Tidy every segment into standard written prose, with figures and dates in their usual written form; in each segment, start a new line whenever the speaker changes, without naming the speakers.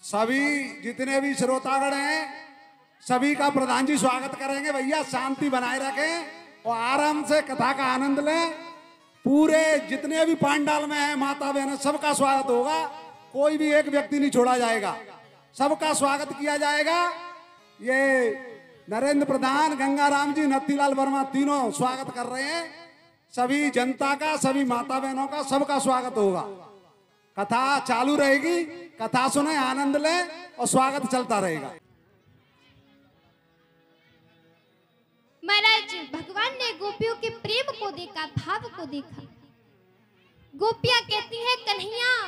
सभी जितने भी श्रोतागण हैं सभी का प्रधान जी स्वागत करेंगे। भैया शांति बनाए रखें और आराम से कथा का आनंद लें। पूरे जितने भी पंडाल में हैं माता बहन सबका स्वागत होगा, कोई भी एक व्यक्ति नहीं छोड़ा जाएगा, सबका स्वागत किया जाएगा। ये नरेंद्र प्रधान, गंगाराम जी, नत्थीलाल वर्मा तीनों स्वागत कर रहे हैं। सभी जनता का, सभी माता बहनों का सबका स्वागत होगा। कथा चालू रहेगी, कथा सुने, आनंद लें और स्वागत चलता रहेगा।
महाराज भगवान ने गोपियों के प्रेम को देखा, भाव को देखा। गोपियां कहती हैं कन्हैया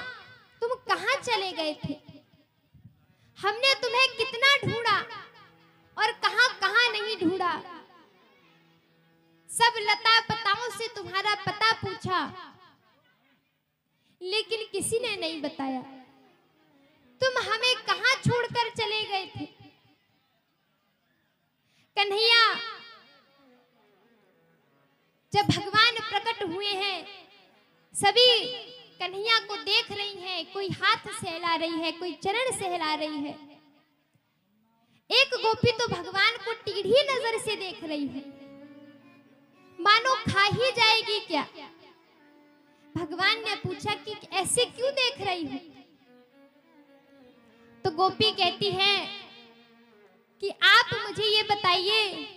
तुम कहां चले गए थे? हमने तुम्हें कितना ढूंढा और कहां कहां नहीं ढूंढा। सब लता पताओं से तुम्हारा पता पूछा, लेकिन किसी ने नहीं बताया तुम हमें कहां छोड़कर चले गए थे। कन्हैया जब भगवान प्रकट हुए हैं सभी कन्हैया को देख रही हैं, कोई हाथ सहला रही है, कोई चरण सहला रही है। एक गोपी तो भगवान को टीढ़ी नजर से देख रही है, मानो खा ही जाएगी क्या। भगवान ने पूछा कि ऐसे क्यों देख रही हो? तो गोपी कहती है कि आप मुझे ये बताइए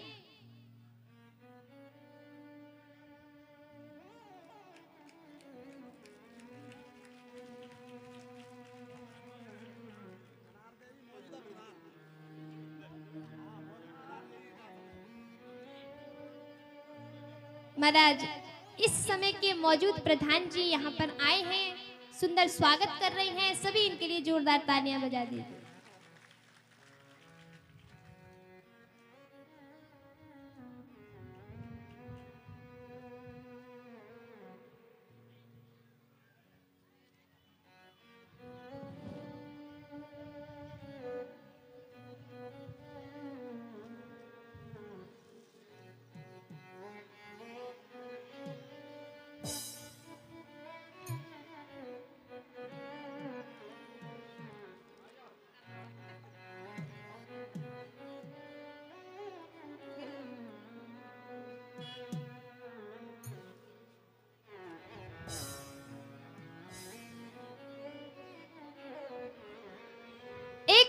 महाराज इस समय के मौजूद प्रधान जी यहाँ पर आए हैं, सुंदर स्वागत कर रहे हैं। सभी इनके लिए जोरदार तालियां बजा दीजिए।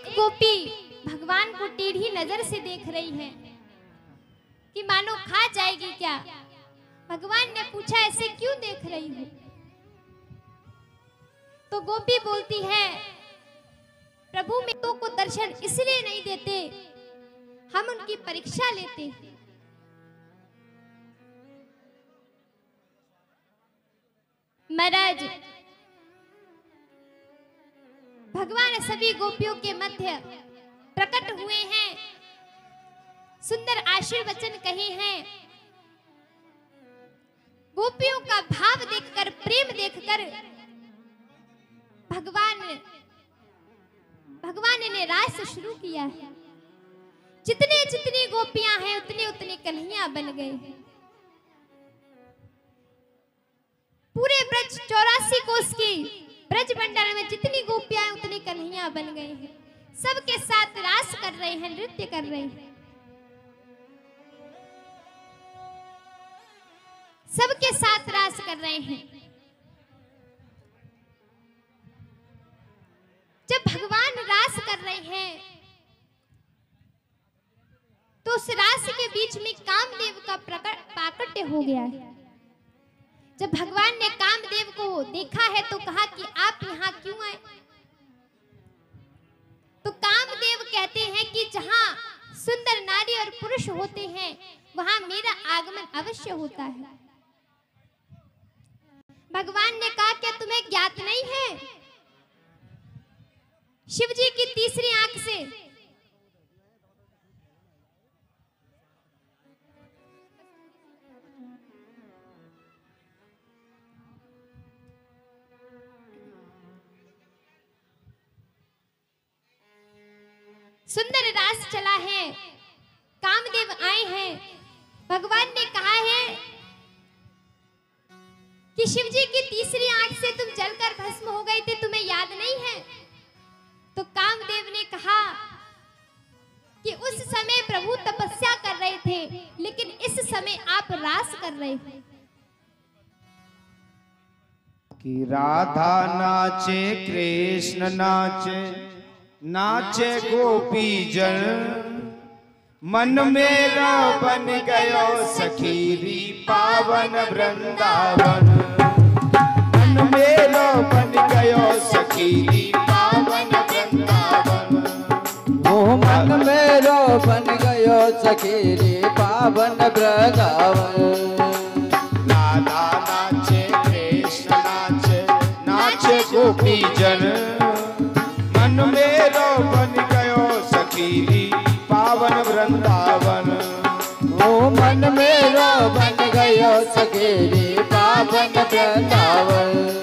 गोपी भगवान को टेढ़ी नजर से देख रही है कि मानो खा जाएगी क्या। भगवान ने पूछा ऐसे क्यों देख रही हो? तो गोपी बोलती है प्रभु मित्रों को दर्शन इसलिए नहीं देते, हम उनकी परीक्षा लेते हैं। महाराज भगवान सभी गोपियों के मध्य प्रकट हुए हैं, सुंदर आशीर्वचन कहे हैं। गोपियों का भाव देखकर, प्रेम देखकर भगवान ने रास शुरू किया है। जितने जितनी गोपियां हैं उतने उतने कन्हैया बन गए हैं। पूरे ब्रज 84 कोस की ब्रज मंडल में जितनी गोपियां हैं उतनी कन्हैया बन गए हैं। सबके साथ रास कर रहे हैं, नृत्य कर रहे हैं। सबके साथ रास कर रहे हैं। जब भगवान रास कर रहे हैं तो उस रास के बीच में कामदेव का प्राकट्य हो गया है। जब भगवान ने कामदेव को देखा है तो कहा कि आप यहाँ क्यों आए? तो कामदेव कहते हैं कि जहाँ सुंदर नारी और पुरुष होते हैं वहां मेरा आगमन अवश्य होता है। भगवान ने कहा क्या तुम्हें ज्ञात नहीं है? शिव जी की तीसरी आंख से सुंदर रास चला है, कामदेव आए हैं। भगवान ने कहा है कि शिव जी की तीसरी आंख से तुम जलकर भस्म हो गए थे, तुम्हें याद नहीं है? तो कामदेव कर रहे हो।
कि राधा नाचे कृष्ण नाचे, नाचे गोपी जन, मन मेरा बन गयो सखीरी पावन वृंदावन। मन मेरा बन गयो सखीरी पावन वृंदावन।
ओ मन मेरो बन गयो सखीरी पावन वृंदावन।
राधा नाचे कृष्ण नाचे, नाचे गोपी जन, मन मेरो बन गयो सखीरी पावन वृंदावन।
ओ मन मेरो बन गयो सखीरी पावन वृंदावन।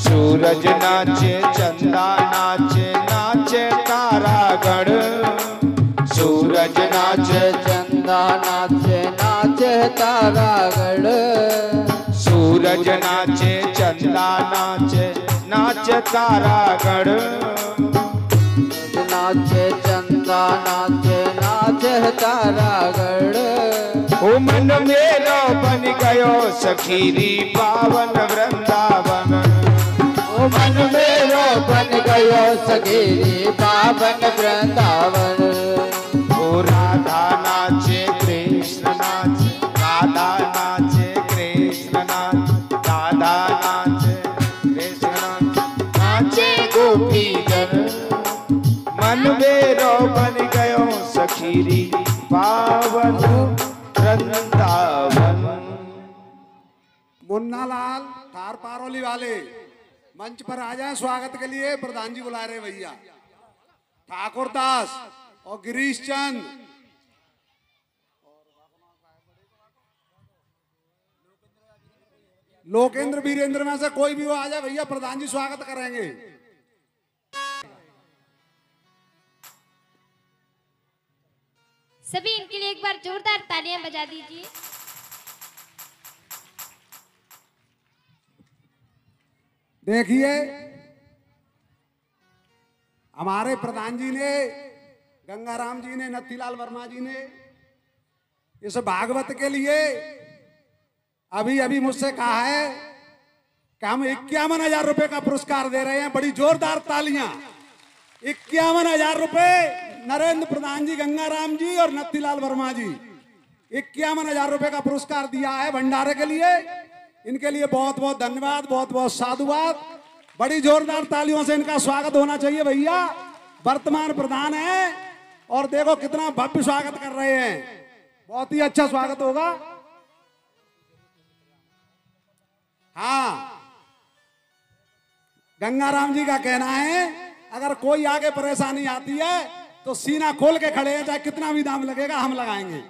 सूरज नाचे चंदा नाचे, नाचे तारागण। सूरज नाचे
चंदा नाचे, नाचे तारागढ़।
सूरज नाचे चंदा नाचे, नाचे तारागण।
नाचे चंदा नाचे, नाचे तारागढ़।
ओ मन मेरो बन गयो सखीरी पावन वृंदावन।
ओ मन मेरो बन गयो सखीरी पावन वृंदावन।
ओ राधा नाचे कृष्ण नाचे, राधा नाचे कृष्ण नाचे, राधा नाचे कृष्ण नाचे, नाचे गोपी जन, मन मेरो बन गयो सखीरी पावन वृंदावन।
मुन्नालाल थार पारोली वाले मंच पर आ जाएं स्वागत के लिए। प्रधान जी बुला रहे भैया। ठाकुर दास और गिरीश चंद, लोकेंद्र वीरेंद्र में से कोई भी वो आ जाए भैया, प्रधान जी स्वागत करेंगे।
सभी इनके लिए एक बार जोरदार तालियां बजा दीजिए।
देखिए हमारे प्रधान जी ने, गंगाराम जी ने, नत्थीलाल वर्मा जी ने इस भागवत के लिए अभी अभी मुझसे कहा है कि हम 51,000 रुपए का पुरस्कार दे रहे हैं। बड़ी जोरदार तालियां। 51,000 रुपए नरेंद्र प्रधान जी, गंगाराम जी और नत्थीलाल वर्मा जी, 51,000 रुपए का पुरस्कार दिया है भंडारे के लिए। इनके लिए बहुत बहुत धन्यवाद, बहुत बहुत साधुवाद। बड़ी जोरदार तालियों से इनका स्वागत होना चाहिए भैया। वर्तमान प्रधान है और देखो कितना भव्य स्वागत कर रहे हैं। बहुत ही अच्छा स्वागत होगा। हाँ, गंगाराम जी का कहना है अगर कोई आगे परेशानी आती है तो सीना खोल के खड़े हैं, चाहे कितना भी दाम लगेगा हम लगाएंगे।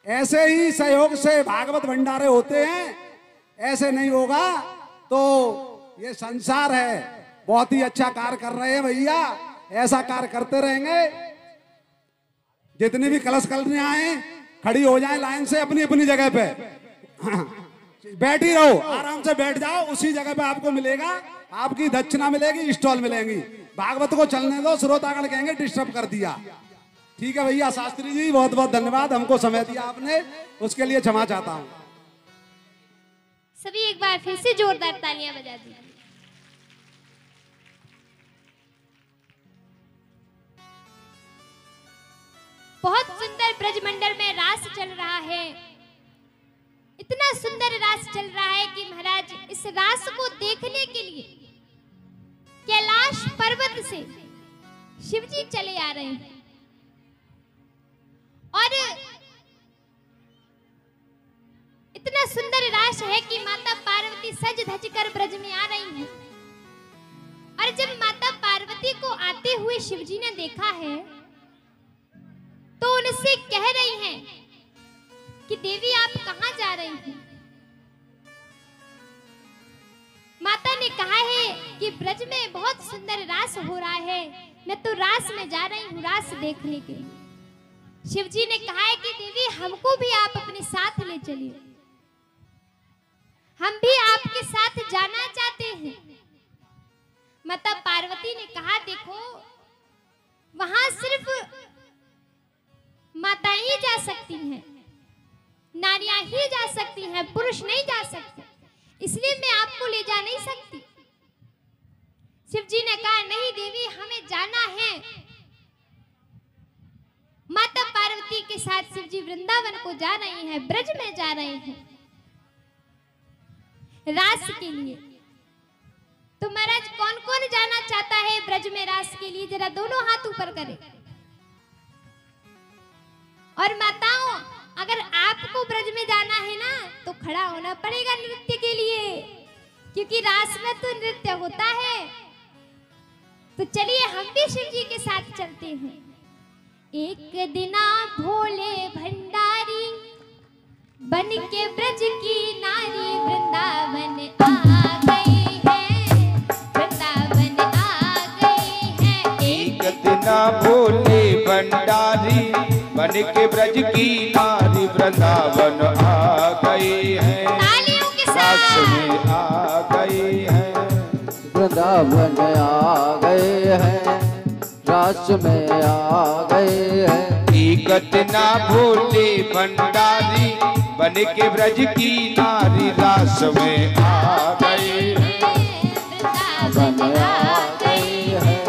ऐसे ही सहयोग से भागवत भंडारे होते हैं, ऐसे नहीं होगा तो ये संसार है। बहुत ही अच्छा कार्य कर रहे हैं भैया, ऐसा कार्य करते रहेंगे। जितनी भी कलश कलनियां आए खड़ी हो जाएं लाइन से अपनी अपनी जगह पे। बैठी रहो, आराम से बैठ जाओ, उसी जगह पे आपको मिलेगा, आपकी दक्षिणा मिलेगी, स्टॉल मिलेंगी। भागवत को चलने दो, श्रोतागण कहेंगे डिस्टर्ब कर दिया। ठीक है भैया। शास्त्री जी बहुत बहुत धन्यवाद, हमको समय दिया आपने, उसके लिए क्षमा चाहता हूं।
सभी एक बार फिर से जोरदार तालियां बजा दीजिए। बहुत सुंदर ब्रजमंडल में रास चल रहा है। इतना सुंदर रास चल रहा है कि महाराज इस रास को देखने के लिए कैलाश पर्वत से शिवजी चले आ रहे हैं और इतना सुंदर रास है कि माता पार्वती सज धज कर ब्रज में आ रही हैं। और जब माता पार्वती को आते हुए शिवजी ने देखा है तो उनसे कह रही हैं कि देवी आप कहां जा रही हैं। माता ने कहा है कि ब्रज में बहुत सुंदर रास हो रहा है, मैं तो रास में जा रही हूँ रास देखने के लिए। शिव जी ने कहा है कि देवी हमको भी आप अपने साथ ले चलिए, हम भी आपके साथ जाना चाहते हैं। माता पार्वती ने कहा देखो वहां सिर्फ माताएं ही जा सकती हैं, नारियां ही जा सकती हैं, पुरुष नहीं जा सकते, इसलिए मैं आपको ले जा नहीं सकती। शिव जी ने कहा नहीं देवी हमें जाना है। माता पार्वती के साथ शिव जी वृंदावन को जा रहे हैं, ब्रज में जा रहे हैं रास के लिए। तो महाराज कौन कौन जाना चाहता है ब्रज में रास के लिए, जरा दोनों हाथ ऊपर करें। और माताओं अगर आपको ब्रज में जाना है ना तो खड़ा होना पड़ेगा नृत्य के लिए, क्योंकि रास में तो नृत्य होता है। तो चलिए हम भी शिव जी के साथ चलते हैं। एक दिना भोले भंडारी बन के ब्रज की नारी वृंदावन आ गई है, वृंदावन आ गई है।
एक दिना भोले भंडारी बन के ब्रज की नारी वृंदावन आ गई है,
तालियों के
रास
साथ
में आ गई है,
वृंदावन आ गए हैं, रास में आ गए हैं।
एक दिना भोले भंडारी बन के ब्रज की नारी रास में आ गई है,
वृंदावन आ गई है।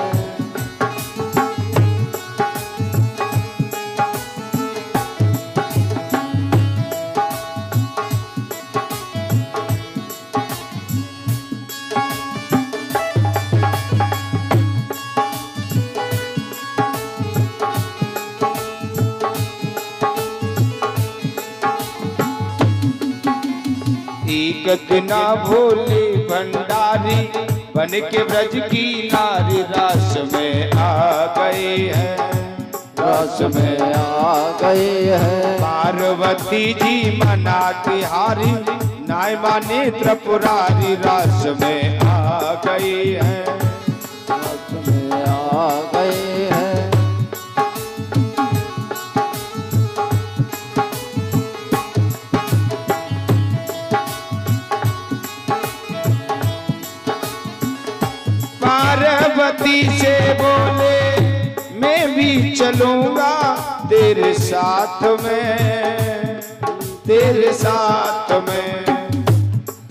एक दिना भोले भंडारी बन के ब्रज की नारी रास में आ गई है,
रास में आ गए हैं।
पार्वती जी मनाती हारी नाय माने त्रिपुरारी रास में आ गई है,
रास में आ गए हैं।
पार्वती से बोले मैं भी चलूंगा तेरे साथ में, तेरे साथ में।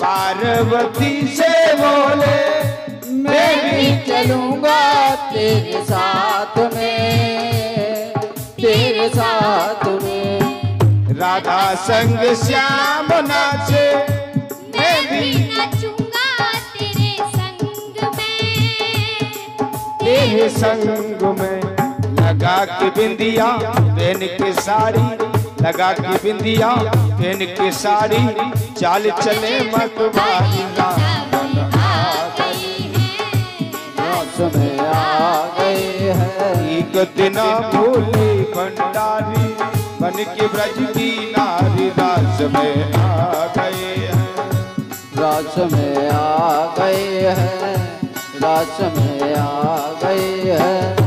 पार्वती से बोले मैं भी
चलूंगा तेरे साथ में, तेरे साथ में।
राधा संग श्याम नाचे
मैं भी नाचूंगा तेरे संग में,
तेरे संग में। लगा के बिंदिया पहन के साड़ी, लगा के बिंदिया पहन के साड़ी, चाल चले मतवारी रावण आ गई है,
रास में आ गए हैं।
एक दिना भोले भंडारी बन के ब्रज की नारी रास में आ गए हैं,
रास में आ गए हैं, रास में आ गए हैं।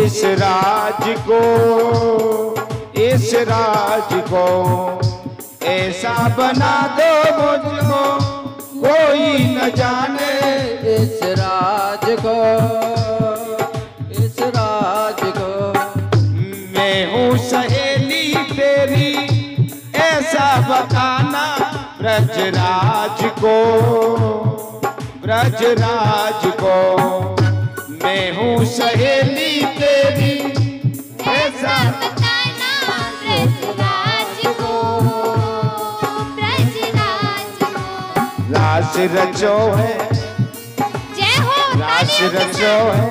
इस राज को, इस राज को ऐसा बना दो मुझको कोई न जाने।
इस राज को, इस राज को
मैं हूँ सहेली तेरी ऐसा बताना ब्रजराज को, ब्रजराज को। मैं हूँ सहेली तेरी ऐसा
बताना ब्रजराज को, ब्रजराज को।
रास रचो है,
जय हो
रास रचो है,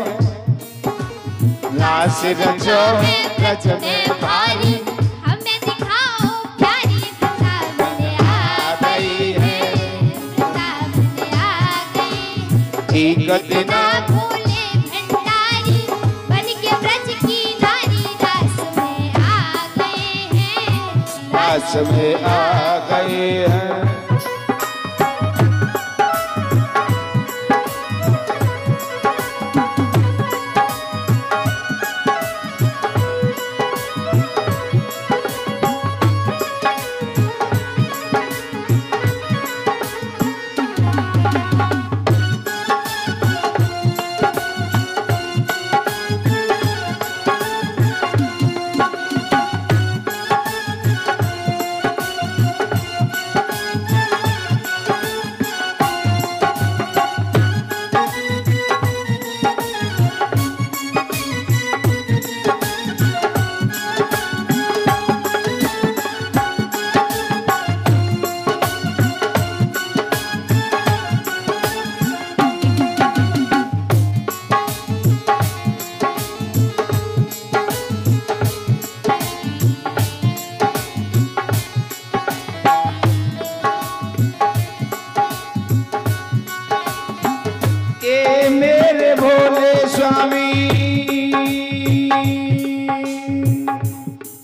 रास रचो है रच में भारी।
हमें दिखाओ प्यारी वृंदावन आ गई है, वृंदावन आ गई।
एक दिन
भोले भंडारी बन के ब्रज की नारी रास में आ गए हैं,
रास में आ गए हैं।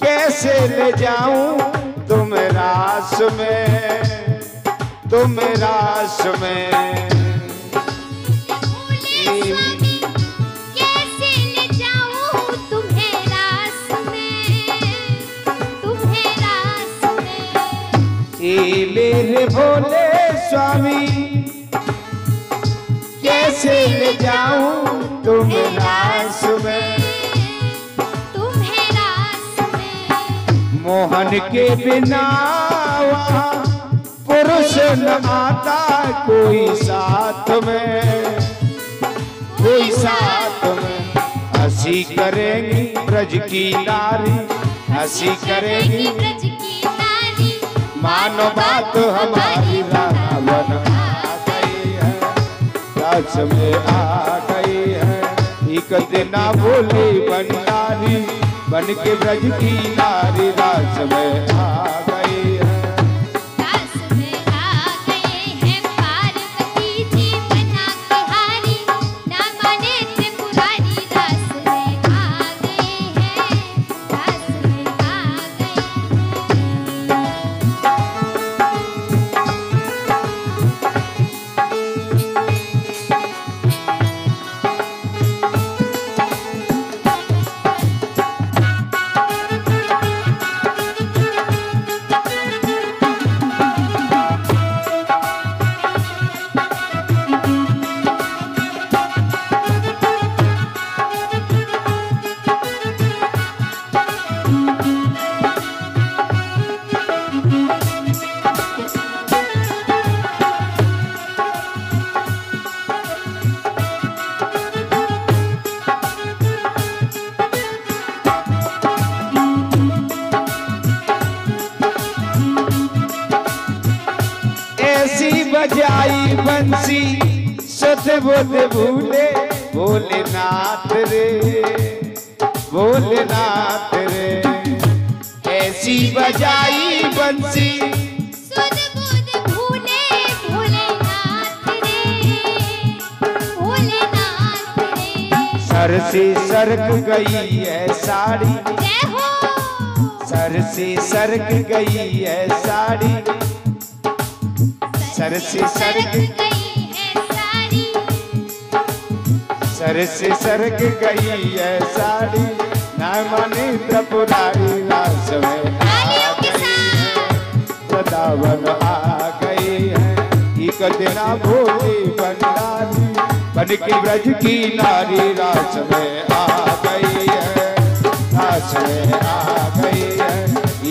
कैसे ले जाऊं तुम रास में, तुम रास में।
कैसे ले जाऊं तुम्हें रास में, तुम्हें रास में।
ये मेरे भोले स्वामी कैसे ले जाऊं तुम रास में,
तुम्हें रास में।
मोहन के बिना वहाँ पुरुष न आता कोई साथ में, कोई साथ में। हंसी करेंगी ब्रज की नारी, हंसी करेंगी
ब्रज की नारी।
मानो बात हमारी रावण आ गई है, रास में आ गई है। एक दिन भोली भंडारी बन के ब्रज की नारी रास में आ गई है।
रास में आ गए हैं पार्वती जी बना के हारी, ना माने त्रिपुरारी। रास में आ गए हैं, रास में आ गए
बजाई बंसी सत बोल भूले भोलेनाथ रे, भोलेनाथ रे। ऐसी बजाई बंसी
सुध बुध भूले भोलेनाथ रे, भोलेनाथ रे।
सर से सरक गई है साड़ी,
जय हो।
सर से सरक गई है साड़ी, सर से सरक
गई है साड़ी।
सर से सरक गई है साड़ी, ना माने त्रिपुरारी रास में
तालियों के साथ
वृंदावन आ गई है। एक दिना भोली भंडारी बन के ब्रज की नारी रास में आ गई है, रास में आ गई है।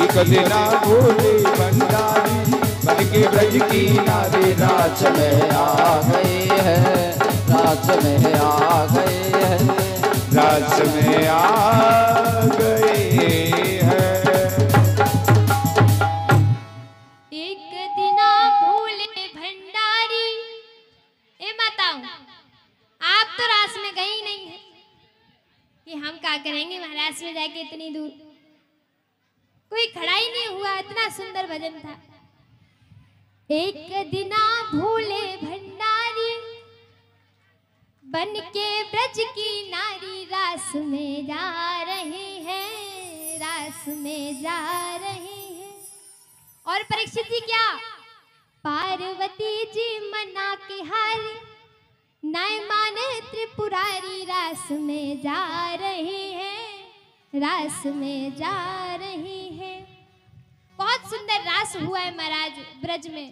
एक दिना भोली भंडारी बन के ब्रज की नारी रास में आ गई है,
राज में आ गई है,
रास में आ गई है।
एक दिना भूले भंडारी। ए माताओं, आप तो रास में गई नहीं है कि हम क्या करेंगे महाराज में जाके इतनी दूर। कोई खड़ा ही नहीं हुआ, इतना सुंदर भजन था। एक दिना भूले भंडारी बन के ब्रज की नारी रास में जा रहे हैं, रास में जा रहे हैं। और परीक्षित जी क्या, पार्वती जी मना के हारे, नाय माने त्रिपुरारी रास में जा रहे हैं, रास में जा रहे हैं। बहुत सुंदर रास हुआ है महाराज ब्रज में।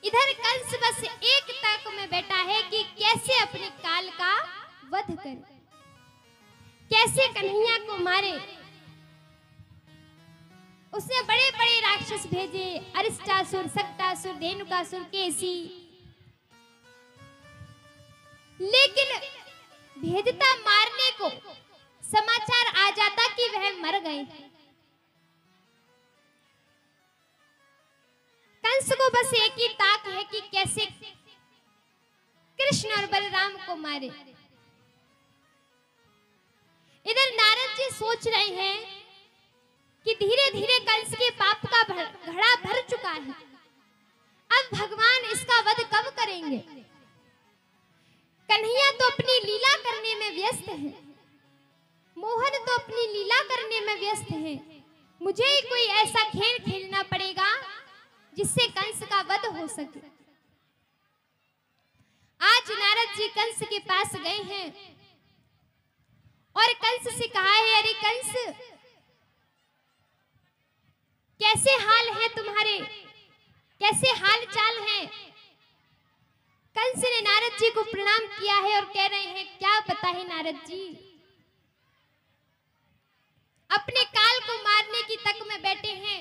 इधर कंस बस एक तक में बैठा है कि कैसे अपने काल का वध करे, कैसे कन्हैया को मारे। उसने बड़े बड़े राक्षस भेजे, अरिष्टासुर, सक्टासुर, धेनुकासुर, केसी, लेकिन भेजता मारने को, समाचार आ जाता कि वह मर गए। कंस को बस एक ही ताक है कि कैसे कृष्ण और बलराम को मारे। इधर नारद जी सोच रहे हैं कि धीरे धीरे कंस के पाप का घड़ा भर चुका है, अब भगवान इसका वध कब करेंगे। कन्हैया तो अपनी लीला करने में व्यस्त है, मोहन तो अपनी लीला करने में व्यस्त है। मुझे ही कोई ऐसा खेल खेलना पड़ेगा जिससे कंस का वध हो सके। आज नारद जी कंस के पास गए हैं और कंस से कहा है, अरे कंस, कैसे हाल है तुम्हारे, कैसे हाल चाल है। कंस ने नारद जी को प्रणाम किया है और कह रहे हैं, क्या पता है नारद जी, अपने काल को मारने की तक में बैठे हैं,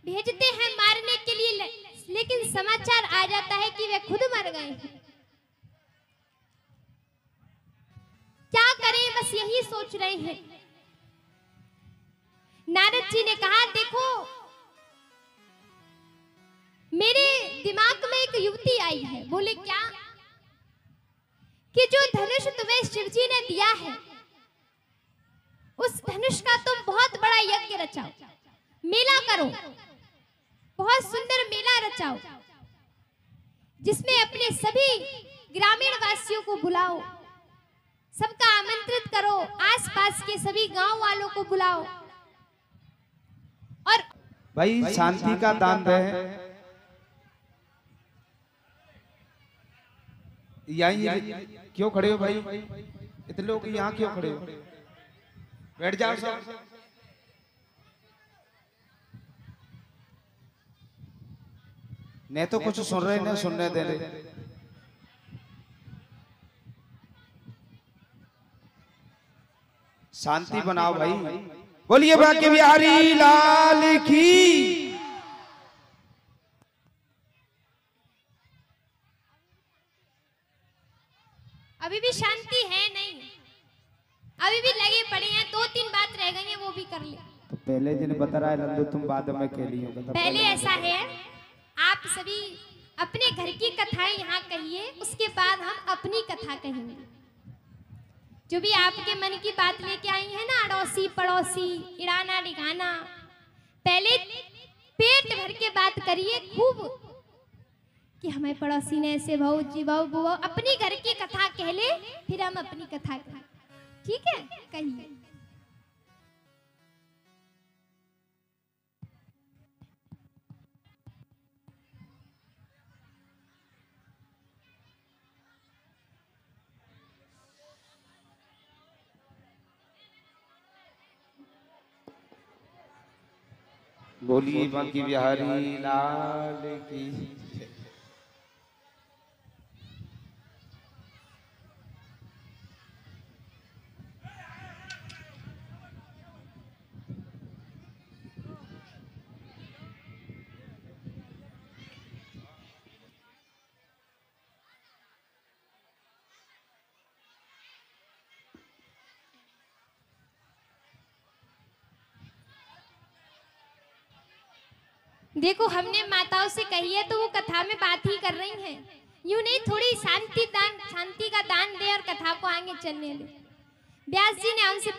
भेजते हैं मारने के लिए, लेकिन समाचार आ जाता है कि वे खुद मर गए हैं। क्या करें, बस यही सोच रहे हैं। नारद जी ने कहा, देखो मेरे दिमाग में एक युक्ति आई है। बोले क्या, कि जो धनुष तुम्हें शिवजी ने दिया है, उस धनुष का तुम बहुत बड़ा यज्ञ रचाओ, मेला करो, बहुत सुंदर मेला रचाओ, जिसमें अपने सभी ग्रामीण वासियों को बुलाओ, सबका आमंत्रित करो, आसपास के सभी गांव वालों को बुलाओ। और
भाई शांति का दान दे। यहीं क्यों खड़े हो भाई, इतने लोग यहाँ क्यों खड़े हो, बैठ जाओ सब। नहीं तो कुछ सुन रहे, नहीं सुनने दे रहे। शांति बनाओ भाई। बोलिए बाकी बिहारी लाल की।
अभी भी शांति है नहीं, अभी भी लगे पड़े हैं, 2-3 बात रह गई हैं, वो भी कर ले।
तो पहले जिन्हें बता रहा है नंदू, तुम बाद में खेली हो।
पहले ऐसा है, आप सभी अपने घर की कथाएं यहाँ कहिए, उसके बाद हम अपनी कथा कहेंगे। जो भी आपके मन की बात लेके आई है ना, अड़ोसी पड़ोसी, इड़ाना डिगाना, पहले पेट भर के बात करिए खूब, कि हमें पड़ोसी ने ऐसे भाऊ जी भाऊ बुआ, अपनी घर की कथा कह ले, फिर हम अपनी कथा कहें। ठीक है, कहिए।
बोलिए बांकी बिहारी लाल की।
देखो हमने माताओं से कही है तो वो कथा में बात ही कर रही हैं। यूं नहीं, थोड़ी शांति का दान दे और कथा को आगे चलने दे। व्यास जी ने हमसे